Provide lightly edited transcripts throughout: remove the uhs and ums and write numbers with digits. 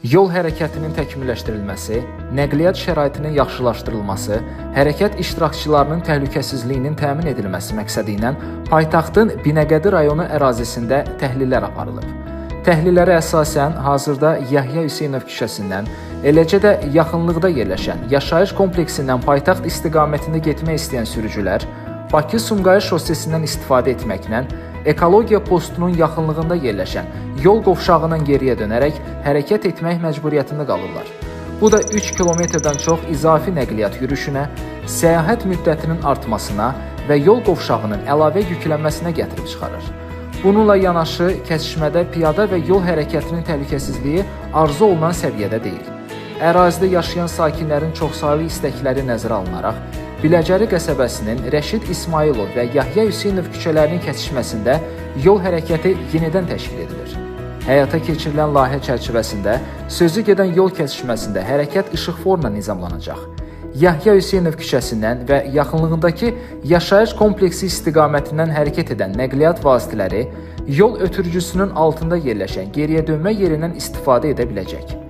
Yol hərəkətinin təkmilləşdirilməsi, nəqliyyat şəraitinin yaxşılaşdırılması, hərəkət iştirakçılarının təhlükəsizliyinin təmin edilməsi məqsədi ilə paytaxtın Binəqədi rayonu ərazisində təhlillər aparılıb. Təhlillərə əsasən hazırda Yahya Hüseynov küçəsindən, eləcə də yaxınlıqda yerləşən yaşayış kompleksindən paytaxt istiqamətində getmək istəyən sürücülər Bakı-Sumqayıt şossesindən istifadə etməklə ekologiya postunun yaxınlığında yerləşən yol qovşağından geriyə dönərək hərəkət etmək məcburiyyətində qalırlar. Bu da 3 kilometrdən çox izafi nəqliyyat yürüşünə, səyahət müddətinin artmasına və yol qovşağının əlavə yüklənməsinə gətirib çıxarır. Bununla yanaşı, kəsişmədə piyada və yol hərəkətinin təhlükəsizliyi arzu olunan səviyyədə deyil. Ərazidə yaşayan sakinlərin çoxsaylı istəkləri nəzərə alınaraq, Biləcəri qəsəbəsinin Rəşid İsmailov və Yahya Hüseynov küçələrinin kəsişməsində yol hərəkəti yenidən təşkil edilir. Həyata keçirilən layihə çərçivəsində sözü gedən yol kəsişməsində hərəkət işıqforla nizamlanacaq. Yahya Hüseynov küçəsindən və yaxınlığındakı yaşayış kompleksi istiqamətindən hərəkət edən nəqliyyat vasitələri yol ötürücüsünün altında yerləşən geriyə dönmə yerindən istifadə edə biləcək.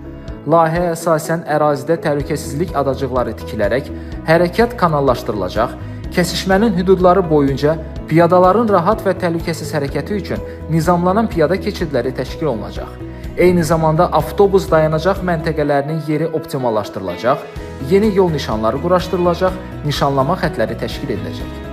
Layihəyə əsasən ərazidə təhlükəsizlik adacıqları tikilərək hərəkət kanallaşdırılacaq, kəsişmənin hüdudları boyunca piyadaların rahat və təhlükəsiz hərəkəti üçün nizamlanan piyada keçidləri təşkil olunacaq. Eyni zamanda avtobus dayanacaq məntəqələrinin yeri optimallaşdırılacaq, yeni yol nişanları quraşdırılacaq, nişanlama xəttləri təşkil ediləcək.